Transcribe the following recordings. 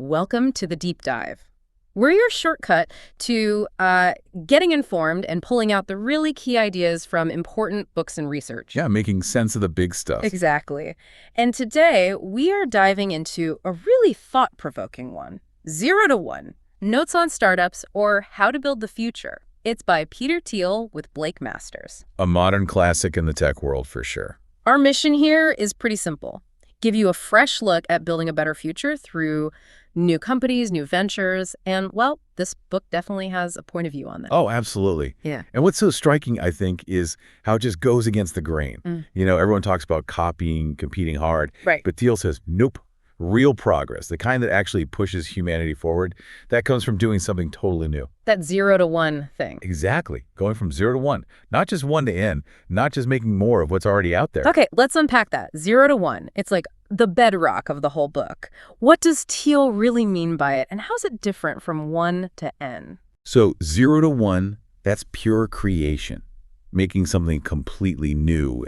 Welcome to the Deep Dive. We're your shortcut to getting informed and pulling out the really key ideas from important books and research. Yeah, making sense of the big stuff. Exactly. And today, we are diving into a really thought-provoking one. 0 to 1, Notes on Startups or How to Build the Future. It's by Peter Thiel with Blake Masters. A modern classic in the tech world for sure. Our mission here is pretty simple. Give you a fresh look at building a better future through new companies, new ventures, and, well, this book definitely has a point of view on that. Oh, absolutely. Yeah. And what's so striking, I think, is how it just goes against the grain. You know, everyone talks about copying, competing hard. Right. But Thiel says, nope, real progress, the kind that actually pushes humanity forward, that comes from doing something totally new. That 0 to 1 thing. Exactly. Going from 0 to 1, not just 1 to N, not just making more of what's already out there. Okay, let's unpack that. 0 to 1. It's like the bedrock of the whole book. What does Thiel really mean by it, and how's it different from 1 to N? So 0 to 1, that's pure creation, making something completely new,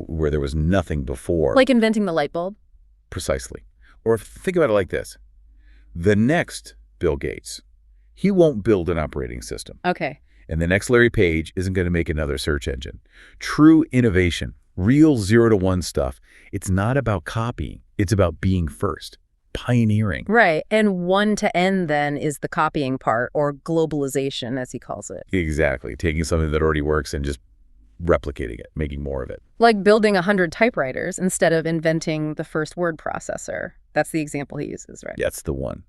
where there was nothing before. Like inventing the light bulb? Precisely. Or think about it like this. The next Bill Gates, he won't build an operating system. Okay. And the next Larry Page isn't going to make another search engine. True innovation, real 0 to 1 stuff, it's not about copying. It's about being first, pioneering. Right. And 1 to N then is the copying part, or globalization, as he calls it. Exactly. Taking something that already works and just replicating it, making more of it. Like building 100 typewriters instead of inventing the first word processor. That's the example he uses, right? That's the one.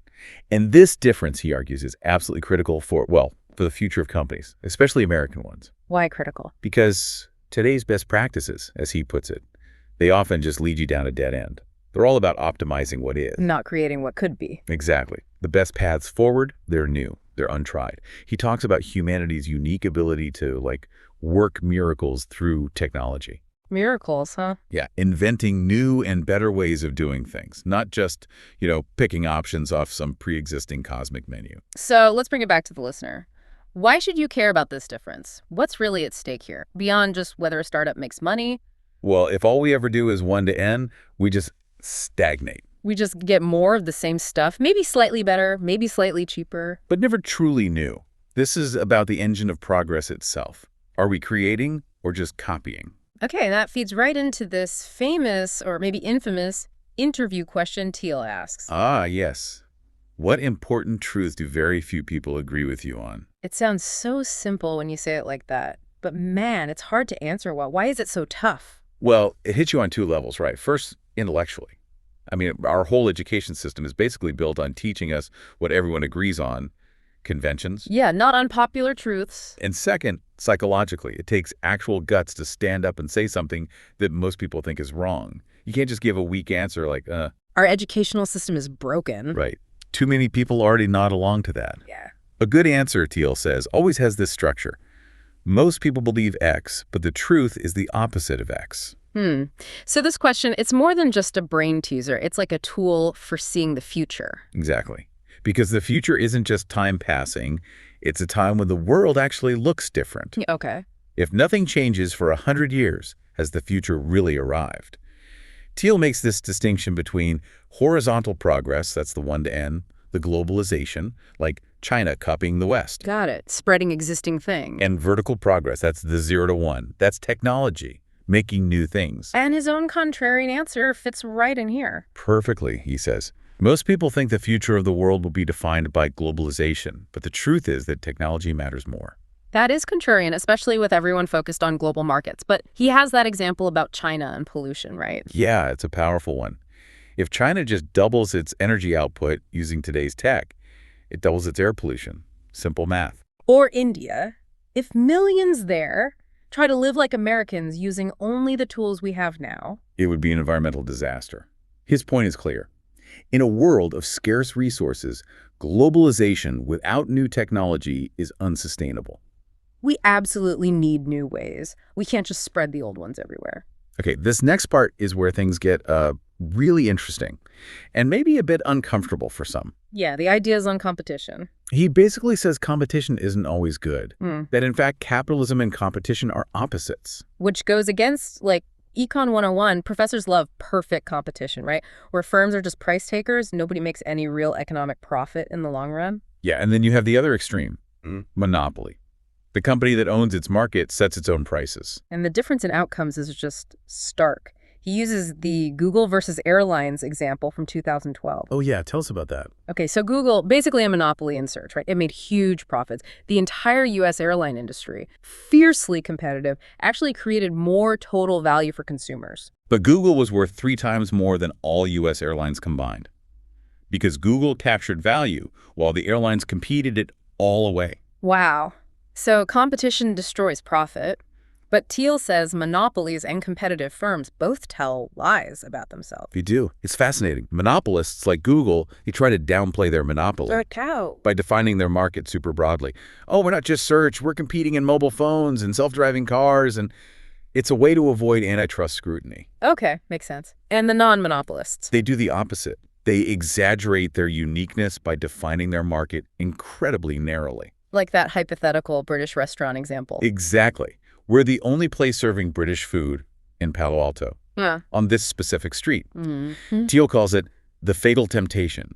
And this difference, he argues, is absolutely critical for the future of companies, especially American ones. Why critical? Because today's best practices, as he puts it, they often just lead you down a dead end. They're all about optimizing what is. Not creating what could be. Exactly. The best paths forward, they're new. They're untried. He talks about humanity's unique ability to, work miracles through technology. Miracles, huh? Yeah, inventing new and better ways of doing things, not just, picking options off some pre-existing cosmic menu. So let's bring it back to the listener. Why should you care about this difference? What's really at stake here, beyond just whether a startup makes money? Well, if all we ever do is 1 to N, we just stagnate. We just get more of the same stuff, maybe slightly better, maybe slightly cheaper. But never truly new. This is about the engine of progress itself. Are we creating or just copying? Okay, that feeds right into this famous, or maybe infamous, interview question Thiel asks. Ah, yes. What important truth do very few people agree with you on? It sounds so simple when you say it like that, but man, it's hard to answer well. Why is it so tough? Well, it hits you on 2 levels, right? First, intellectually. I mean, our whole education system is basically built on teaching us what everyone agrees on, conventions. Yeah, not unpopular truths. And second, psychologically, it takes actual guts to stand up and say something that most people think is wrong. You can't just give a weak answer like, Our educational system is broken. Right. Too many people already nod along to that. Yeah. A good answer, Thiel says, always has this structure. Most people believe X, but the truth is the opposite of X. So this question, it's more than just a brain teaser. It's like a tool for seeing the future. Exactly. Because the future isn't just time passing. It's a time when the world actually looks different. Okay. If nothing changes for 100 years, has the future really arrived? Thiel makes this distinction between horizontal progress, that's the 1 to N, the globalization, like China copying the West. Got it. Spreading existing things. And vertical progress, that's the 0 to 1. That's technology, making new things. And his own contrarian answer fits right in here. Perfectly, he says. Most people think the future of the world will be defined by globalization, but the truth is that technology matters more. That is contrarian, especially with everyone focused on global markets. But he has that example about China and pollution, right? Yeah, it's a powerful one. If China just doubles its energy output using today's tech, it doubles its air pollution. Simple math. Or India. If millions there try to live like Americans using only the tools we have now, it would be an environmental disaster. His point is clear. In a world of scarce resources, globalization without new technology is unsustainable. we absolutely need new ways. We can't just spread the old ones everywhere. Okay, this next part is where things get really interesting and maybe a bit uncomfortable for some. Yeah, the ideas on competition. He basically says competition isn't always good, that in fact capitalism and competition are opposites. Which goes against, like, Econ 101, professors love perfect competition, right? Where firms are just price takers, nobody makes any real economic profit in the long run. Yeah, and then you have the other extreme, monopoly. The company that owns its market sets its own prices. And the difference in outcomes is just stark. He uses the Google versus airlines example from 2012. Oh, yeah. Tell us about that. Okay, so Google, basically a monopoly in search, right? It made huge profits. The entire U.S. airline industry, fiercely competitive, actually created more total value for consumers. But Google was worth 3 times more than all U.S. airlines combined. Because Google captured value while the airlines competed it all away. Wow. So competition destroys profit. But Thiel says monopolies and competitive firms both tell lies about themselves. They do. It's fascinating. Monopolists like Google, they try to downplay their monopoly. They're a cow. By defining their market super broadly. Oh, we're not just search, we're competing in mobile phones and self-driving cars, and it's a way to avoid antitrust scrutiny. Okay, makes sense. And the non-monopolists? They do the opposite. They exaggerate their uniqueness by defining their market incredibly narrowly. Like that hypothetical British restaurant example. Exactly. We're the only place serving British food in Palo Alto on this specific street. Thiel calls it the fatal temptation,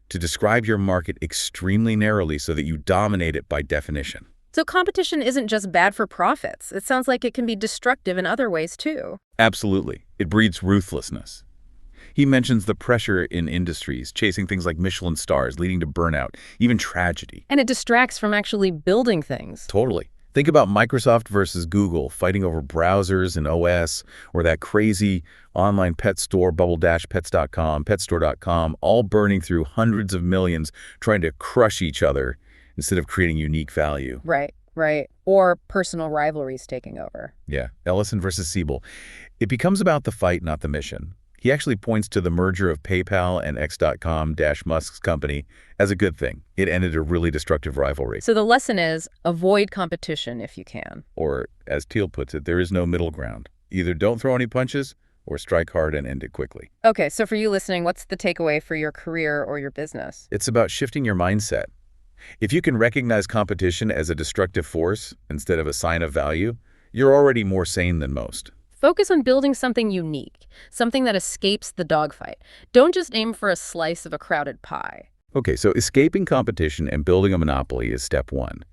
to describe your market extremely narrowly so that you dominate it by definition. So competition isn't just bad for profits. It sounds like it can be destructive in other ways, too. Absolutely. It breeds ruthlessness. He mentions the pressure in industries, chasing things like Michelin stars, leading to burnout, even tragedy. And it distracts from actually building things. Totally. Think about Microsoft versus Google fighting over browsers and OS, or that crazy online pet store, bubble-pets.com, petstore.com, all burning through hundreds of millions, trying to crush each other instead of creating unique value. Right. Or personal rivalries taking over. Yeah, Ellison versus Siebel. It becomes about the fight, not the mission. He actually points to the merger of PayPal and X.com-Musk's company as a good thing. It ended a really destructive rivalry. So the lesson is avoid competition if you can. Or, as Thiel puts it, there is no middle ground. Either don't throw any punches or strike hard and end it quickly. Okay, so for you listening, what's the takeaway for your career or your business? It's about shifting your mindset. If you can recognize competition as a destructive force instead of a sign of value, you're already more sane than most. Focus on building something unique, something that escapes the dogfight. Don't just aim for a slice of a crowded pie. Okay, so escaping competition and building a monopoly is step one.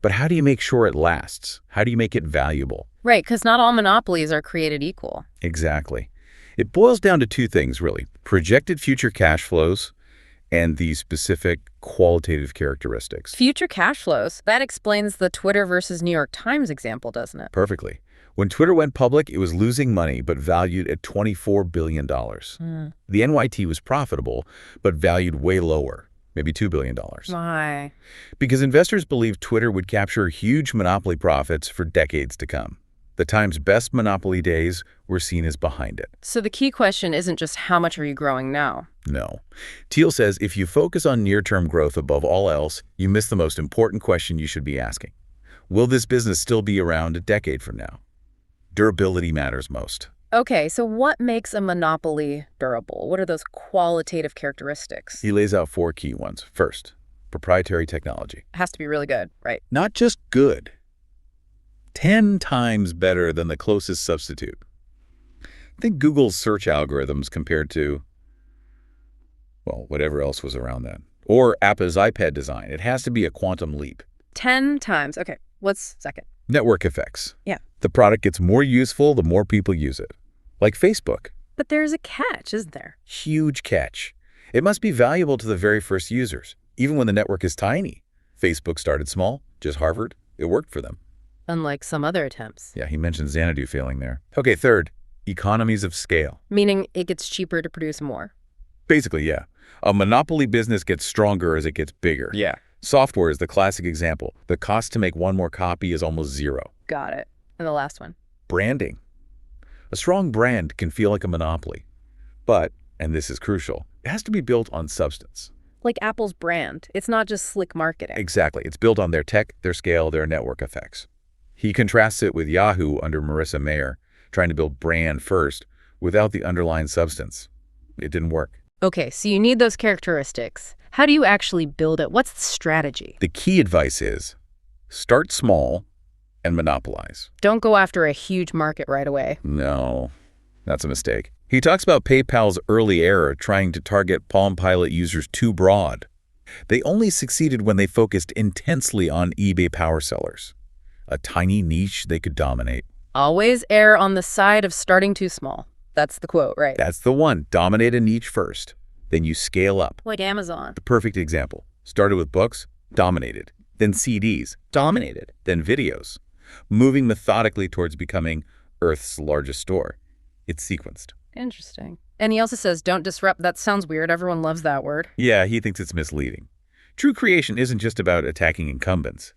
But how do you make sure it lasts? How do you make it valuable? Right, because not all monopolies are created equal. Exactly. It boils down to 2 things, really. Projected future cash flows and the specific qualitative characteristics. Future cash flows, that explains the Twitter versus New York Times example, doesn't it? Perfectly. When Twitter went public, it was losing money, but valued at $24 billion. The NYT was profitable, but valued way lower, maybe $2 billion. Why? Because investors believed Twitter would capture huge monopoly profits for decades to come. The Times' best monopoly days were seen as behind it. So the key question isn't just how much are you growing now? No. Thiel says if you focus on near-term growth above all else, you miss the most important question you should be asking. Will this business still be around a decade from now? Durability matters most. Okay, so what makes a monopoly durable? What are those qualitative characteristics? He lays out 4 key ones. First, proprietary technology. It has to be really good, right? Not just good. 10 times better than the closest substitute. Think Google's search algorithms compared to, well, whatever else was around then. Or Apple's iPad design. It has to be a quantum leap. 10 times. Okay, what's second? Network effects. Yeah. The product gets more useful the more people use it. Like Facebook. But there's a catch, isn't there? Huge catch. It must be valuable to the very first users, even when the network is tiny. Facebook started small, just Harvard. It worked for them. Unlike some other attempts. Yeah, he mentioned Xanadu failing there. Okay, third, economies of scale. Meaning it gets cheaper to produce more. Basically, yeah. A monopoly business gets stronger as it gets bigger. Yeah. Software is the classic example. The cost to make one more copy is almost zero. Got it. And the last one. Branding. A strong brand can feel like a monopoly. But, and this is crucial, it has to be built on substance. Like Apple's brand. It's not just slick marketing. Exactly. It's built on their tech, their scale, their network effects. He contrasts it with Yahoo under Marissa Mayer, trying to build brand first without the underlying substance. It didn't work. Okay, so you need those characteristics. How do you actually build it? What's the strategy? The key advice is start small and monopolize. Don't go after a huge market right away. No. That's a mistake. He talks about PayPal's early error trying to target Palm Pilot users too broad. They only succeeded when they focused intensely on eBay power sellers, a tiny niche they could dominate. Always err on the side of starting too small. That's the quote, right? That's the one. Dominate a niche first. Then you scale up. Like Amazon. The perfect example. Started with books, dominated. Then CDs, dominated. Then videos. Moving methodically towards becoming Earth's largest store. It's sequenced. Interesting. And he also says, don't disrupt. That sounds weird. Everyone loves that word. Yeah, he thinks it's misleading. True creation isn't just about attacking incumbents.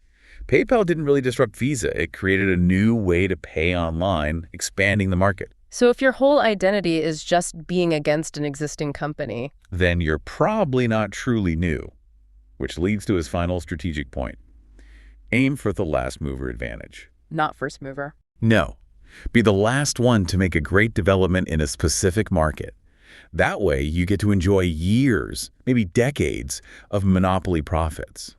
PayPal didn't really disrupt Visa. It created a new way to pay online, expanding the market. So if your whole identity is just being against an existing company, then you're probably not truly new, which leads to his final strategic point. Aim for the last mover advantage. not first mover. No. Be the last one to make a great development in a specific market. That way, you get to enjoy years, maybe decades, of monopoly profits.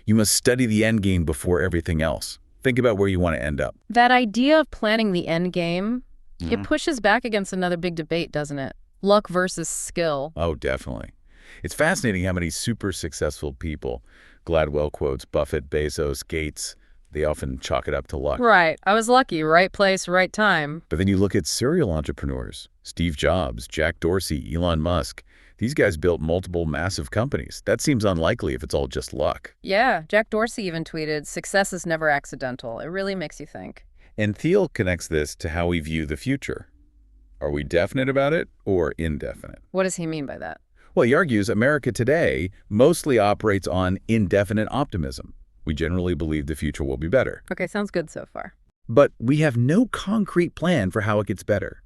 You must study the end game before everything else. Think about where you want to end up. That idea of planning the end game, it pushes back against another big debate, doesn't it? Luck versus skill. Oh, definitely. It's fascinating how many super successful people, Gladwell quotes Buffett, Bezos, Gates, they often chalk it up to luck. Right. I was lucky. Right place, right time. But then you look at serial entrepreneurs, Steve Jobs, Jack Dorsey, Elon Musk. These guys built multiple massive companies. That seems unlikely if it's all just luck. Yeah. Jack Dorsey even tweeted, "Success is never accidental." It really makes you think. And Thiel connects this to how we view the future. Are we definite about it or indefinite? What does he mean by that? Well, he argues America today mostly operates on indefinite optimism. We generally believe the future will be better. Okay, sounds good so far. But we have no concrete plan for how it gets better.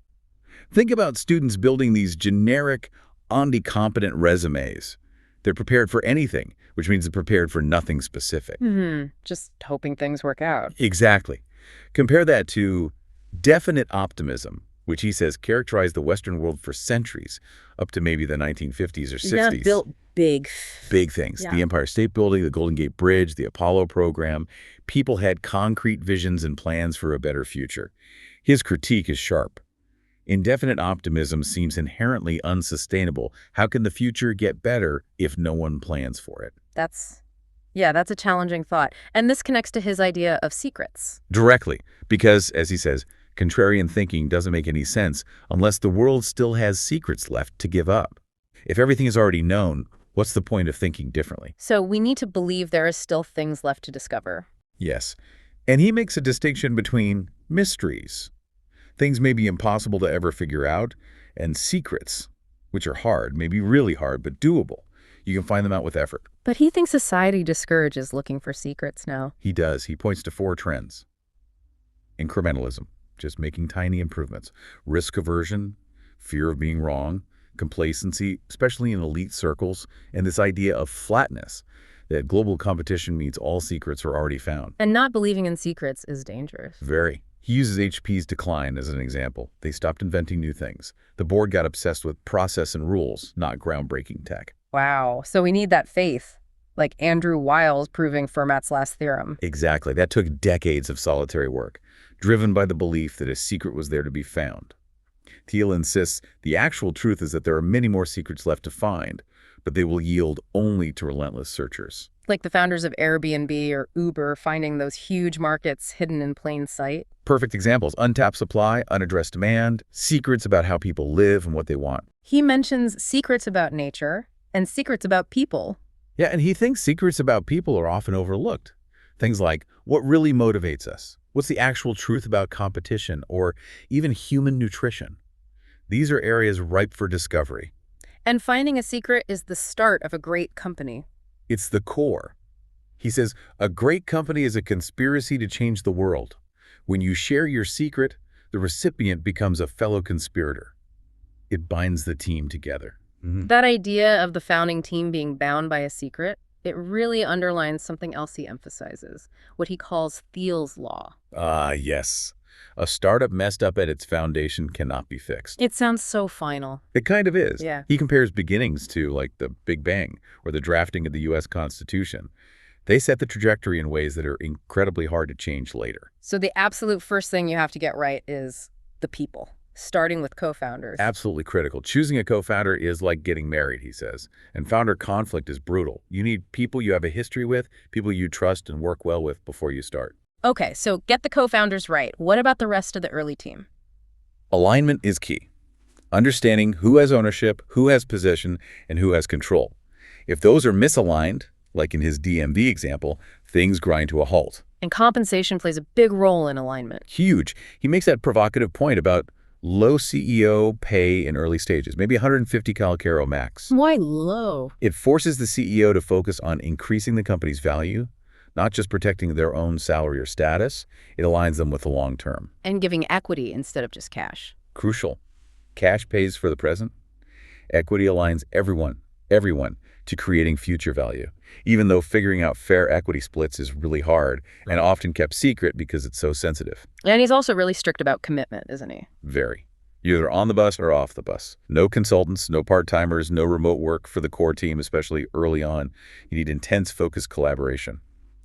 Think about students building these generic, on-the-competent resumes. They're prepared for anything, which means they're prepared for nothing specific. Just hoping things work out. Exactly. Compare that to definite optimism, which he says characterized the Western world for centuries, up to maybe the 1950s or 60s. Yeah, built big. Big things. Yeah. The Empire State Building, the Golden Gate Bridge, the Apollo program. People had concrete visions and plans for a better future. His critique is sharp. Indefinite optimism seems inherently unsustainable. How can the future get better if no one plans for it? That's a challenging thought. And this connects to his idea of secrets. Directly, because, as he says, contrarian thinking doesn't make any sense unless the world still has secrets left to give up. If everything is already known, what's the point of thinking differently? So we need to believe there are still things left to discover. Yes. And he makes a distinction between mysteries, things may be impossible to ever figure out, and secrets, which are hard, maybe really hard, but doable. You can find them out with effort. But he thinks society discourages looking for secrets now. He does. He points to 4 trends. Incrementalism, just making tiny improvements. Risk aversion, fear of being wrong, complacency, especially in elite circles, and this idea of flatness, that global competition means all secrets are already found. And not believing in secrets is dangerous. Very. He uses HP's decline as an example. They stopped inventing new things. The board got obsessed with process and rules, not groundbreaking tech. Wow. So we need that faith, like Andrew Wiles proving Fermat's last theorem. Exactly. That took decades of solitary work, driven by the belief that a secret was there to be found. Thiel insists the actual truth is that there are many more secrets left to find, but they will yield only to relentless searchers. Like the founders of Airbnb or Uber finding those huge markets hidden in plain sight. Perfect examples: untapped supply, unaddressed demand, secrets about how people live and what they want. He mentions secrets about nature and secrets about people. Yeah, and he thinks secrets about people are often overlooked. Things like what really motivates us, what's the actual truth about competition, or even human nutrition. These are areas ripe for discovery. And finding a secret is the start of a great company. It's the core. He says, a great company is a conspiracy to change the world. When you share your secret, the recipient becomes a fellow conspirator. It binds the team together. That idea of the founding team being bound by a secret, it really underlines something else he emphasizes, what he calls Thiel's law. Ah, yes. A startup messed up at its foundation cannot be fixed. It sounds so final. It kind of is. Yeah. He compares beginnings to, like, the Big Bang or the drafting of the U.S. Constitution. They set the trajectory in ways that are incredibly hard to change later. So the absolute first thing you have to get right is the people. starting with co-founders. Absolutely critical. Choosing a co-founder is like getting married, he says. And founder conflict is brutal. You need people you have a history with, people you trust and work well with before you start. Okay, so get the co-founders right. What about the rest of the early team? Alignment is key. Understanding who has ownership, who has position, and who has control. If those are misaligned, like in his DMV example, things grind to a halt. And compensation plays a big role in alignment. Huge. He makes that provocative point about low CEO pay in early stages, maybe 150 Calcaro max. Why low? It forces the CEO to focus on increasing the company's value, not just protecting their own salary or status. It aligns them with the long term. And giving equity instead of just cash. Crucial. Cash pays for the present. Equity aligns everyone, to creating future value, even though figuring out fair equity splits is really hard and often kept secret because it's so sensitive. And he's also really strict about commitment, isn't he? Very. You're either on the bus or off the bus. No consultants, no part-timers, no remote work for the core team, especially early on. You need intense, focused collaboration.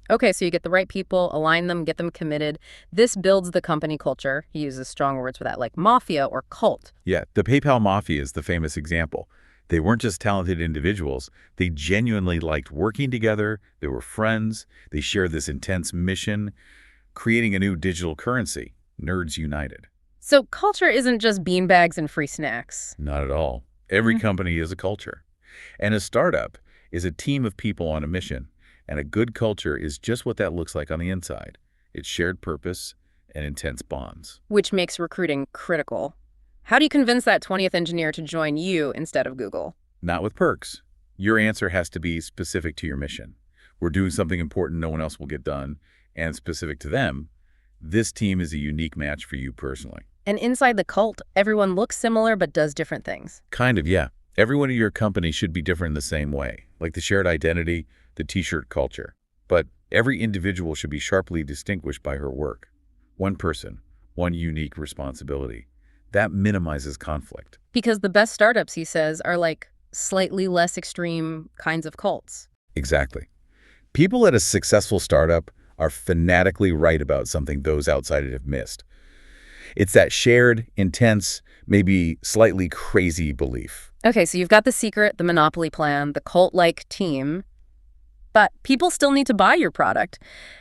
Okay, so you get the right people, align them, get them committed. This builds the company culture. He uses strong words for that, like mafia or cult. Yeah, the PayPal Mafia is the famous example. They weren't just talented individuals. They genuinely liked working together. They were friends. They shared this intense mission, creating a new digital currency, Nerds United. So culture isn't just beanbags and free snacks. Not at all. Every company is a culture. And a startup is a team of people on a mission. And a good culture is just what that looks like on the inside. It's shared purpose and intense bonds. Which makes recruiting critical. How do you convince that 20th engineer to join you instead of Google? Not with perks. Your answer has to be specific to your mission. We're doing something important no one else will get done, and specific to them. This team is a unique match for you personally. And inside the cult, everyone looks similar but does different things. Kind of, yeah. Everyone in your company should be different in the same way, like the shared identity, the t-shirt culture. But every individual should be sharply distinguished by her work. One person, one unique responsibility. That minimizes conflict. Because the best startups, he says, are like slightly less extreme kinds of cults. Exactly. People at a successful startup are fanatically right about something those outside it have missed. It's that shared, intense, maybe slightly crazy belief. Okay, so you've got the secret, the monopoly plan, the cult-like team. But people still need to buy your product.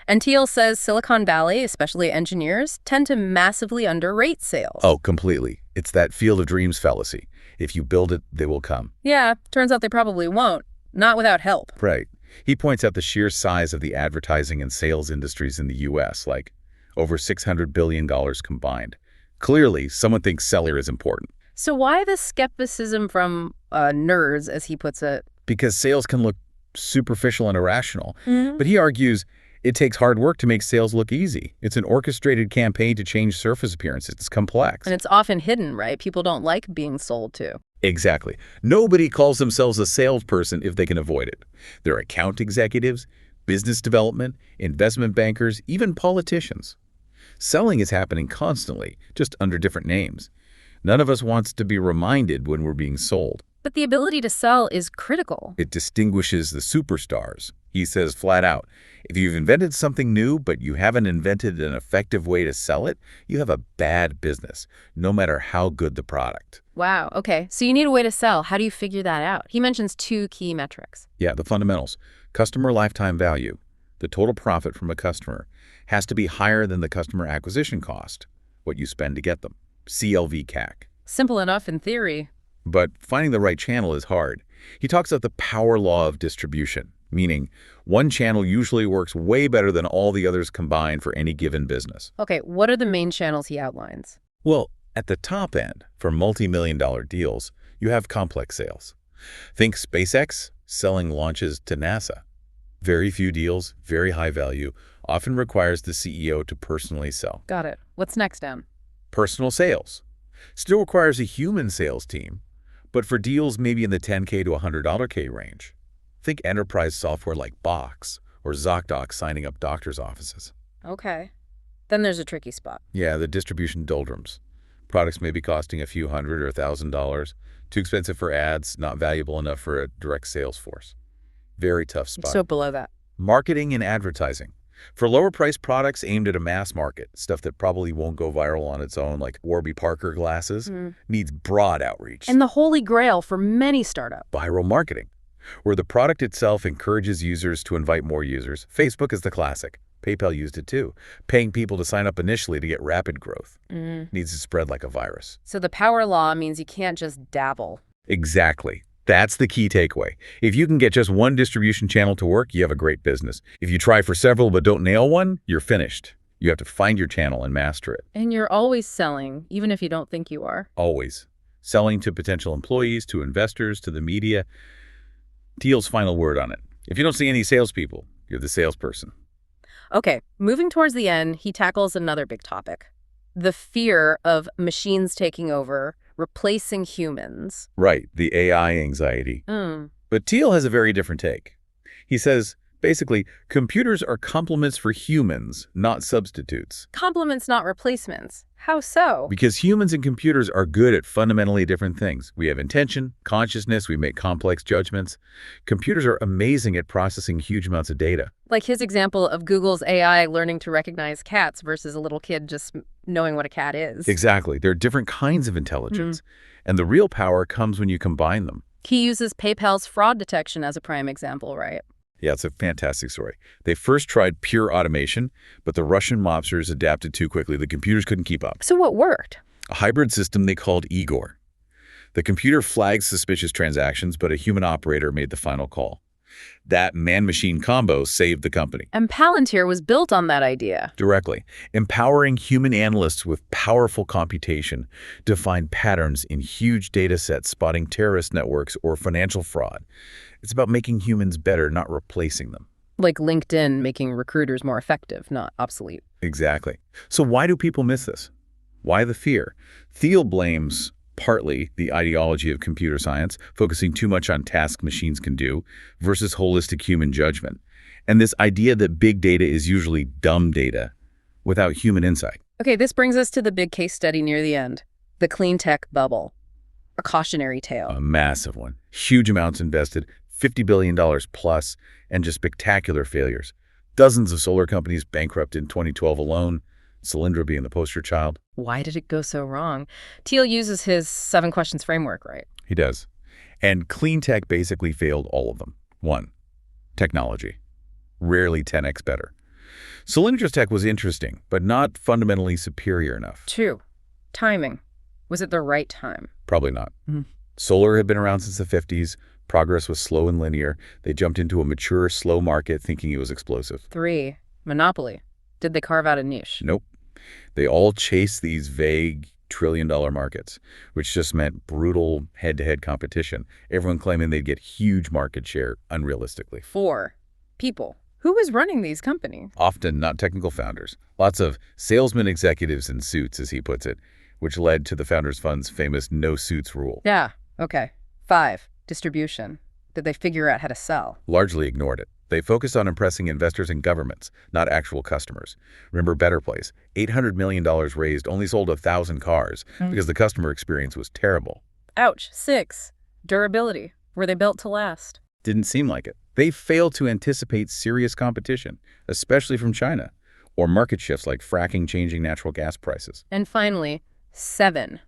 And Thiel says Silicon Valley, especially engineers, tend to massively underrate sales. Oh, completely. It's that field of dreams fallacy. If you build it, they will come. Yeah, turns out they probably won't. Not without help. Right. He points out the sheer size of the advertising and sales industries in the U.S., like over $600 billion combined. Clearly, someone thinks seller is important. So why the skepticism from nerds, as he puts it? Because sales can look superficial and irrational. But he argues it takes hard work to make sales look easy. It's an orchestrated campaign to change surface appearances. It's complex. And it's often hidden, right? People don't like being sold to. Exactly. Nobody calls themselves a salesperson if they can avoid it. They're account executives, business development, investment bankers, even politicians. Selling is happening constantly, just under different names. None of us wants to be reminded when we're being sold. But the ability to sell is critical. It distinguishes the superstars. He says flat out, if you've invented something new, but you haven't invented an effective way to sell it, you have a bad business, no matter how good the product. Wow, okay. So you need a way to sell. How do you figure that out? He mentions two key metrics. Yeah, the fundamentals. Customer lifetime value, the total profit from a customer, has to be higher than the customer acquisition cost, what you spend to get them. CLV CAC. Simple enough in theory. But finding the right channel is hard. He talks about the power law of distribution, meaning one channel usually works way better than all the others combined for any given business. Okay, what are the main channels he outlines? Well, at the top end, for multi-million-dollar deals, you have complex sales. Think SpaceX selling launches to NASA. Very few deals, very high value, often requires the CEO to personally sell. Got it. What's next, Dan? Personal sales. Still requires a human sales team, but for deals maybe in the $10K to $100K range. Think enterprise software like Box or ZocDoc signing up doctors' offices. Okay. Then there's a tricky spot. Yeah, the distribution doldrums. Products may be costing a few hundred or $1,000. Too expensive for ads, not valuable enough for a direct sales force. Very tough spot. So below that. Marketing and advertising. For lower-priced products aimed at a mass market, stuff that probably won't go viral on its own, like Warby Parker glasses, needs broad outreach. And the holy grail for many startups. Viral marketing, where the product itself encourages users to invite more users. Facebook is the classic. PayPal used it too. Paying people to sign up initially to get rapid growth. Needs to spread like a virus. So the power law means you can't just dabble. Exactly. That's the key takeaway. If you can get just one distribution channel to work, you have a great business. If you try for several but don't nail one, you're finished. You have to find your channel and master it. And you're always selling, even if you don't think you are. Always. Selling to potential employees, to investors, to the media. Thiel's final word on it. If you don't see any salespeople, you're the salesperson. Okay, moving towards the end, he tackles another big topic. The fear of machines taking over, replacing humans. Right, the AI anxiety. But Thiel has a very different take. He says, basically, computers are complements for humans, not substitutes. Complements, not replacements. How so? Because humans and computers are good at fundamentally different things. We have intention, consciousness, we make complex judgments. Computers are amazing at processing huge amounts of data. Like his example of Google's AI learning to recognize cats versus a little kid just knowing what a cat is. Exactly. There are different kinds of intelligence. And the real power comes when you combine them. He uses PayPal's fraud detection as a prime example, right? Yeah, it's a fantastic story. They first tried pure automation, but the Russian mobsters adapted too quickly. The computers couldn't keep up. So what worked? A hybrid system they called Igor. The computer flagged suspicious transactions, but a human operator made the final call. That man-machine combo saved the company. And Palantir was built on that idea. Directly, empowering human analysts with powerful computation to find patterns in huge data sets, spotting terrorist networks or financial fraud. It's about making humans better, not replacing them. Like LinkedIn making recruiters more effective, not obsolete. Exactly. So why do people miss this? Why the fear? Thiel blames partly the ideology of computer science, focusing too much on tasks machines can do, versus holistic human judgment. And this idea that big data is usually dumb data without human insight. Okay, this brings us to the big case study near the end, the clean tech bubble. A cautionary tale. A massive one. Huge amounts invested, $50 billion plus, and just spectacular failures. Dozens of solar companies bankrupt in 2012 alone, Solyndra being the poster child. Why did it go so wrong? Thiel uses his 7 questions framework, right? He does. And clean tech basically failed all of them. 1, technology. Rarely 10x better. Solyndra's tech was interesting, but not fundamentally superior enough. 2, timing. Was it the right time? Probably not. Solar had been around since the 50s. Progress was slow and linear. They jumped into a mature, slow market thinking it was explosive. 3, monopoly. Did they carve out a niche? Nope. They all chased these vague trillion-dollar markets, which just meant brutal head-to-head competition, everyone claiming they'd get huge market share unrealistically. 4, people. Who was running these companies? Often not technical founders. Lots of salesman executives in suits, as he puts it, which led to the Founders Fund's famous no-suits rule. Yeah, okay. 5, distribution. Did they figure out how to sell? Largely ignored it. They focused on impressing investors and governments, not actual customers. Remember Better Place? $800 million raised, only sold 1,000 cars because the customer experience was terrible. Ouch. 6, durability. Were they built to last? Didn't seem like it. They failed to anticipate serious competition, especially from China, or market shifts like fracking changing natural gas prices. And finally, 7,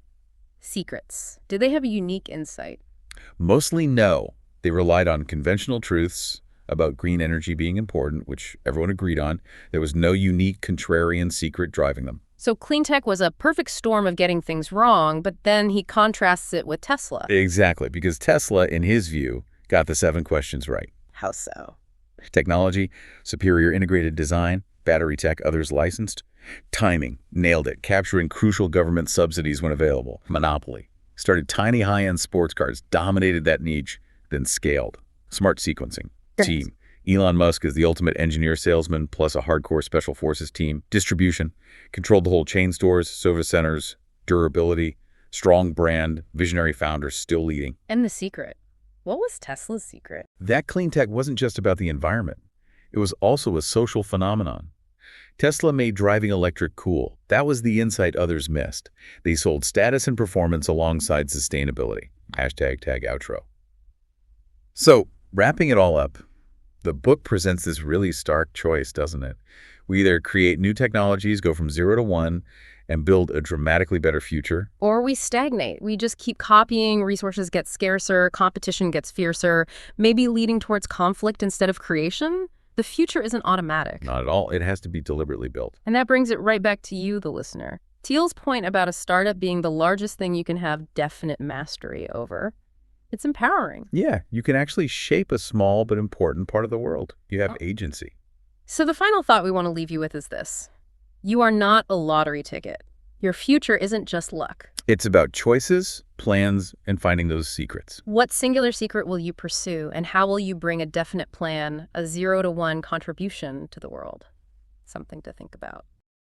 secrets. Did they have a unique insight? Mostly no. They relied on conventional truths about green energy being important, which everyone agreed on. There was no unique contrarian secret driving them. So clean tech was a perfect storm of getting things wrong, but then he contrasts it with Tesla. Exactly, because Tesla, in his view, got the 7 questions right. How so? Technology, superior integrated design, battery tech others licensed. Timing, nailed it, capturing crucial government subsidies when available. Monopoly. Started tiny high-end sports cars, dominated that niche, then scaled. Smart sequencing. Team. Elon Musk is the ultimate engineer salesman, plus a hardcore special forces team. Distribution. Controlled the whole chain stores, service centers, durability, strong brand, visionary founders still leading. And the secret. What was Tesla's secret? That clean tech wasn't just about the environment. It was also a social phenomenon. Tesla made driving electric cool. That was the insight others missed. They sold status and performance alongside sustainability. #tag outro. So, wrapping it all up, The book presents this really stark choice, doesn't it? We either create new technologies, go from 0 to 1, and build a dramatically better future. Or we stagnate. We just keep copying, resources get scarcer, competition gets fiercer, maybe leading towards conflict instead of creation. The future isn't automatic. Not at all. It has to be deliberately built. And that brings it right back to you, the listener. Thiel's point about a startup being the largest thing you can have definite mastery over. It's empowering. Yeah, you can actually shape a small but important part of the world. You have agency. So the final thought we want to leave you with is this. You are not a lottery ticket. Your future isn't just luck. It's about choices, plans, and finding those secrets. What singular secret will you pursue, and how will you bring a definite plan, a 0 to 1 contribution to the world? Something to think about.